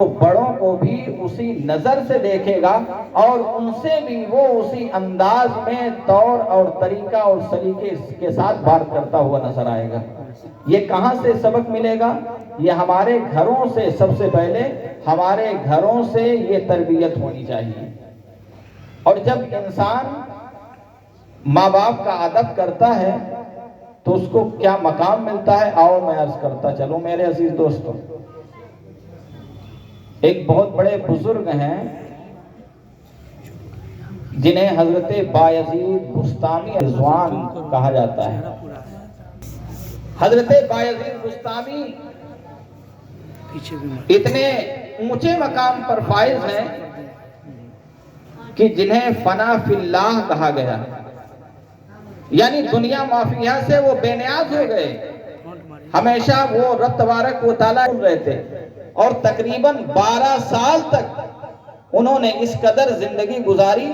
بڑوں کو بھی اسی نظر سے دیکھے گا اور ان سے بھی وہ اسی انداز میں طور اور طریقہ اور سلیقے کے ساتھ بات کرتا ہوا نظر آئے گا۔ یہ کہاں سے سبق ملے گا؟ یہ ہمارے گھروں سے، سب سے پہلے ہمارے گھروں سے یہ تربیت ہونی چاہیے۔ اور جب انسان ماں باپ کا ادب کرتا ہے تو اس کو کیا مقام ملتا ہے؟ آؤ میں عرض کرتا چلوں میرے عزیز دوستوں۔ ایک بہت بڑے بزرگ ہیں جنہیں حضرت بایزید بستامی رضوان کہا جاتا ہے۔ حضرت بایزید بستامی اتنے اونچے مقام پر فائز ہیں کہ جنہیں فنا فی اللہ کہا گیا، یعنی دنیا مافیہ سے وہ بے نیاز ہو گئے۔ ہمیشہ وہ رب تبارک و تعالیٰ رہتے اور تقریباً 12 سال تک انہوں نے اس قدر زندگی گزاری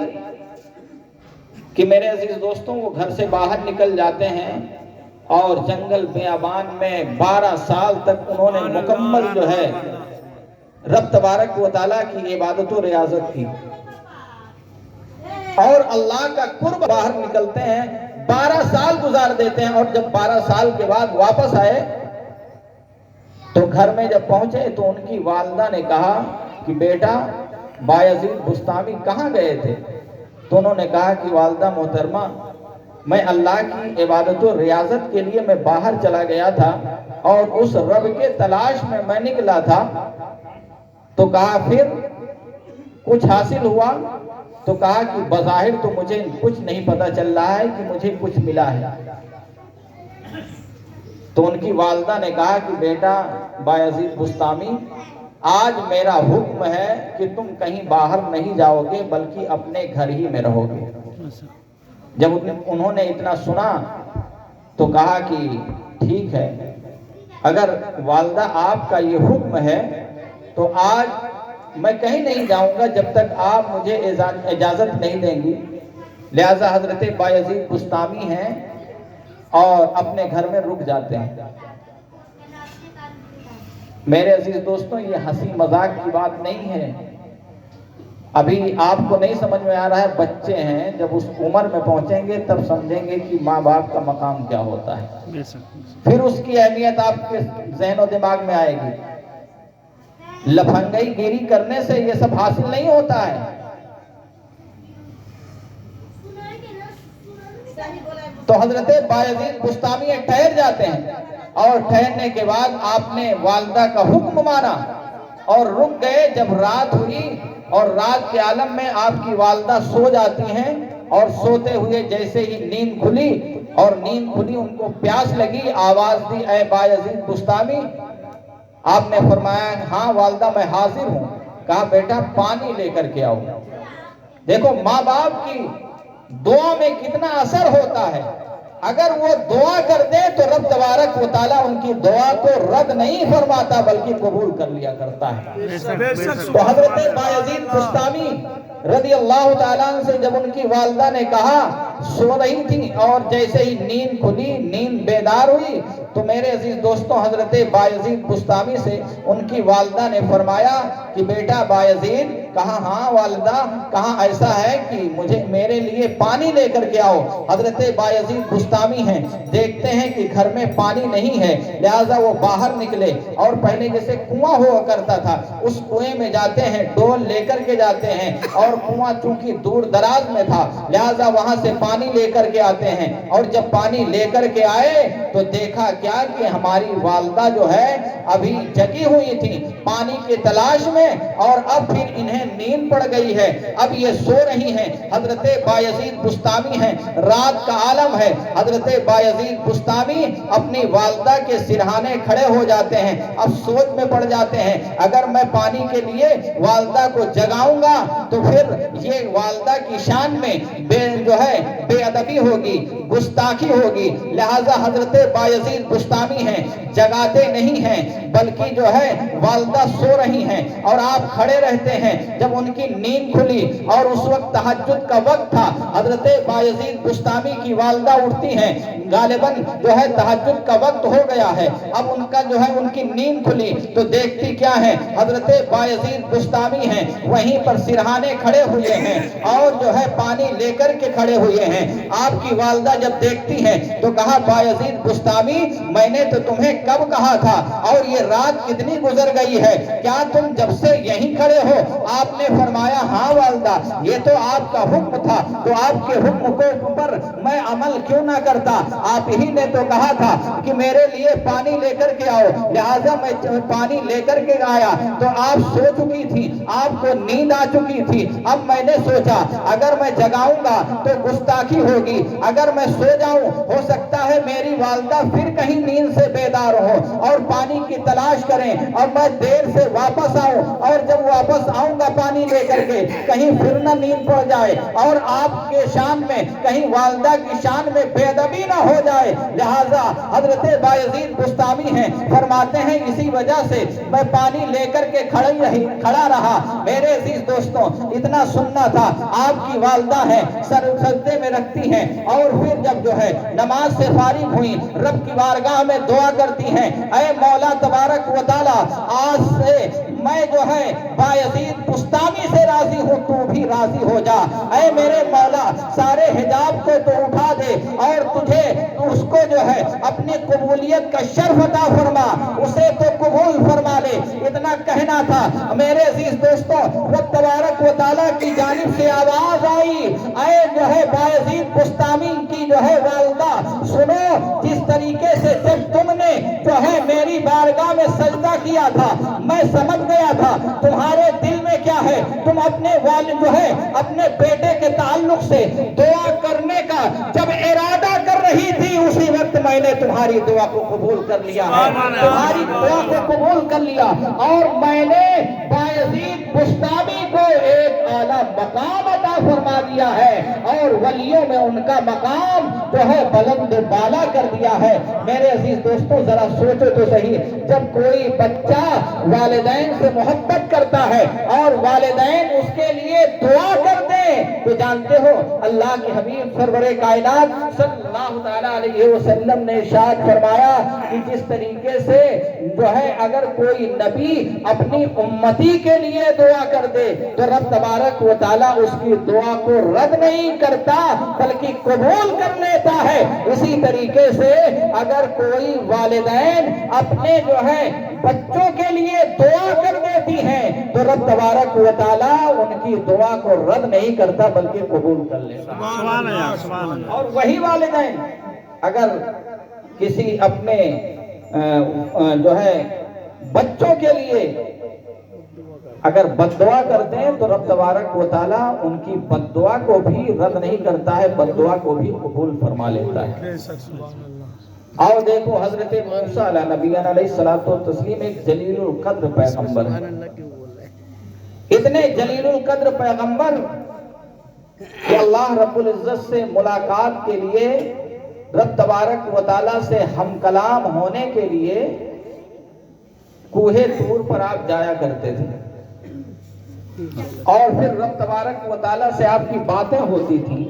کہ میرے عزیز دوستوں وہ گھر سے باہر نکل جاتے ہیں اور جنگل بیابان میں 12 سال تک انہوں نے مکمل جو ہے رب تبارک و تعالیٰ کی عبادت و ریاضت کی اور اللہ کا قرب باہر نکلتے ہیں، 12 سال گزار دیتے ہیں۔ اور جب 12 سال کے بعد واپس آئے تو گھر میں جب پہنچے تو ان کی والدہ نے کہا کہ بیٹا بایزید بستامی کہاں گئے تھے؟ تو انہوں نے کہا کہ والدہ محترمہ میں اللہ کی عبادت و ریاضت کے لیے میں باہر چلا گیا تھا اور اس رب کے تلاش میں میں نکلا تھا۔ تو کہا پھر کچھ حاصل ہوا؟ تو کہا کہ بظاہر تو مجھے کچھ نہیں پتہ چل رہا ہے کہ مجھے کچھ ملا ہے۔ تو ان کی والدہ نے کہا کہ بیٹا بایزید بستامی آج میرا حکم ہے کہ تم کہیں باہر نہیں جاؤ گے بلکہ اپنے گھر ہی میں رہو گے۔ جب انہوں نے اتنا سنا تو کہا کہ ٹھیک ہے، اگر والدہ آپ کا یہ حکم ہے تو آج میں کہیں نہیں جاؤں گا جب تک آپ مجھے اجازت نہیں دیں گی۔ لہذا حضرت بایزید بستامی ہیں اور اپنے گھر میں رک جاتے ہیں۔ میرے عزیز دوستوں یہ ہنسی مذاق کی بات نہیں ہے، ابھی آپ کو نہیں سمجھ میں آ رہا ہے، بچے ہیں جب اس عمر میں پہنچیں گے تب سمجھیں گے کہ ماں باپ کا مقام کیا ہوتا ہے، پھر اس کی اہمیت آپ کے ذہن و دماغ میں آئے گی۔ لفنگئی گیری کرنے سے یہ سب حاصل نہیں ہوتا ہے۔ تو حضرت بایزید بستامی ٹھہر جاتے ہیں اور ٹھہرنے کے بعد آپ نے والدہ کا حکم مانا اور رک گئے۔ جب رات ہوئی اور رات کے عالم میں آپ کی والدہ سو جاتی ہیں اور سوتے ہوئے جیسے ہی نیند کھلی اور نیند کھلی ان کو پیاس لگی، آواز دی اے بایزید بستامی۔ آپ نے فرمایا ہاں والدہ میں حاضر ہوں۔ کہا بیٹا پانی لے کر کے آؤ۔ دیکھو ماں باپ کی دعا میں کتنا اثر ہوتا ہے، اگر وہ دعا کر دے تو رب تبارک و تعالیٰ ان کی دعا کو رد نہیں فرماتا بلکہ قبول کر لیا کرتا ہے۔ تو حضرت بایزید بستامی رضی اللہ تعالیٰ عنہ سے جب ان کی والدہ نے کہا، سو رہی تھی اور جیسے ہی نیند کھلی، نیند بیدار ہوئی، تو میرے عزیز دوستوں حضرت بایزید بستامی سے ان کی والدہ نے فرمایا کہ بیٹا بایزید، کہا ہاں والدہ، کہا ایسا ہے کہ میرے لیے پانی لے کر کے آؤ۔ حضرت بایزید بستامی ہیں، دیکھتے ہیں کہ گھر میں پانی نہیں ہے، لہٰذا وہ باہر نکلے اور پہلے جیسے کنواں ہوا کرتا تھا اس کنویں میں جاتے ہیں، ڈول لے کر کے جاتے ہیں اور کنواں چونکہ دور دراز میں تھا لہٰذا وہاں سے پانی لے کر کے آتے ہیں۔ اور جب پانی لے کر کے آئے تو دیکھا کیا کہ ہماری والدہ جو ہے ابھی جگی ہوئی تھی پانی کی تلاش میں اور اب پھر انہیں نیند پڑ گئی ہے، اب یہ سو رہی ہیں۔ حضرت بایزید بستامی ہیں، رات کا عالم ہے، حضرت بایزید بستامی اپنی والدہ کے سرہانے کھڑے ہو جاتے ہیں، اب سوچ میں پڑ جاتے ہیں اگر میں پانی کے لیے والدہ کو جگاؤں گا تو پھر یہ والدہ کی شان میں بے ادبی ہوگی، گستاخی ہوگی، لہذا حضرت بایزید بستامی ہیں، جگاتے نہیں ہیں بلکہ جو ہے والدہ سو رہی ہیں اور آپ کھڑے رہتے ہیں۔ جب ان کی نیند کھلی اور اس وقت تہجد کا وقت تھا، حضرت بایزید بستامی کی والدہ اٹھتی ہیں، غالباً جو ہے تہجد کا وقت ہو گیا ہے، اب ان کا جو ہے ان کی نیند کھلی تو دیکھتی کیا ہے، حضرت بایزید بستامی ہیں، وہیں پر سرہانے کھڑے ہوئے ہیں اور جو ہے پانی لے کر کے کھڑے ہوئے ہیں۔ آپ کی والدہ جب دیکھتی ہیں تو کہا بایزید بستامی میں نے تو تمہیں کب کہا تھا اور یہ رات کتنی گزر گئی ہے، کیا تم جب سے یہیں کھڑے ہو؟ آپ نے فرمایا ہاں والدہ یہ تو آپ کا حکم تھا، تو آپ کے حکم کو پر میں عمل کیوں نہ کرتا؟ آپ ہی نے تو کہا تھا کہ میرے لیے پانی لے کر کے آؤ، لہٰذا میں پانی لے کر کے آیا تو آپ سو چکی تھی، آپ کو نیند آ چکی تھی۔ اب میں نے سوچا اگر میں جگاؤں گا تو گستاخی ہوگی، اگر میں سو جاؤں ہو سکتا ہے میری والدہ پھر کہیں نیند سے بیدار ہو اور پانی کی تلاش کریں اور میں دیر سے واپس آؤں، اور جب واپس آؤں گا پانی لے کر کے کہیں پھر نہ نیند پڑ جائے اور آپ کے شان میں کہیں والدہ کی شان میں بے ادبی نہ ہو جائے۔ لہٰذا حضرت بایزید بستامی ہیں فرماتے ہیں اسی وجہ سے میں پانی لے کر کے کھڑا رہا۔ میرے عزیز دوستوں اتنا سننا تھا، آپ کی والدہ ہیں سر سجدے میں رکھتی ہیں اور پھر جب جو ہے نماز سے فارغ ہوئی رب کی بارگاہ میں دعا کرتی ہیں، اے مولا تبارک و تعالی آج سے میں جو ہے بایزید بستامی سے راضی ہوں، تو بھی راضی ہو جا۔ اے میرے مولا سارے حجاب کو تو اٹھا دے اور تجھے اس کو جو ہے اپنی قبولیت کا شرف عطا فرما، اسے تو قبول فرما لے۔ اتنا کہنا تھا میرے عزیز دوستوں، رب تبارک و تعالیٰ کی جانب سے آواز آئی، اے جو ہے بایزید بستامی کی جو ہے والدہ سنو، جس طریقے سے جب تم نے جو ہے میری بارگاہ میں سجدہ کیا تھا میں سمجھ گیا تھا تمہارے دل میں کیا ہے، تم اپنے والد جو ہے اپنے بیٹے کے تعلق سے دعا کرنے کا جب ارادہ کر رہی تھی اسی وقت میں نے تمہاری دعا کو قبول کر لیا ہے، تمہاری دعا کو قبول کر لیا اور میں نے بایزید بستامی کو ایک اعلیٰ مقام عطا فرما دیا ہے اور ولیوں میں ان کا مقام جو ہے بلند بالا کر دیا ہے۔ میرے عزیز دوستوں ذرا سوچو تو صحیح، جب کوئی بچہ والدین سے محبت کرتا ہے اور والدین اس کے لیے دعا کرتے تو جانتے ہو اللہ کے حبیب سرور کائنات صلی اللہ تعالیٰ علیہ وسلم نے ارشاد فرمایا کہ جس طریقے سے جو ہے اگر کوئی نبی اپنی امتی کے لیے دعا کر دے تو رب تبارک و تعالیٰ اس کی دعا کو رد نہیں کرتا بلکہ قبول کر لیتا ہے۔ اسی طریقے سے اگر کوئی والدین اپنے جو ہے بچوں کے لیے دعا کر دیتی ہیں تو رب تبارک و تعالیٰ ان کی دعا کو رد نہیں کرتا بلکہ قبول کر لیتا ہے۔ اور وہی والدین اگر کسی اپنے جو ہے بچوں کے لیے اگر بد دعا کرتے ہیں تو رب تبارک و تعالیٰ ان کی بد دعا کو بھی رد نہیں کرتا ہے، بد دعا کو بھی قبول فرما لیتا ہے۔ آؤ دیکھو حضرت موسیٰ علیہ نبینا علیہ الصلوۃ والتسلیم ایک جلیل القدر پیغمبر ہے، اتنے جلیل القدر پیغمبر کہ اللہ رب العزت سے ملاقات کے لیے رب تبارک و تعالیٰ سے ہم کلام ہونے کے لیے کوہ طور پر آپ جایا کرتے تھے اور پھر رب تبارک و تعالیٰ سے آپ کی باتیں ہوتی تھیں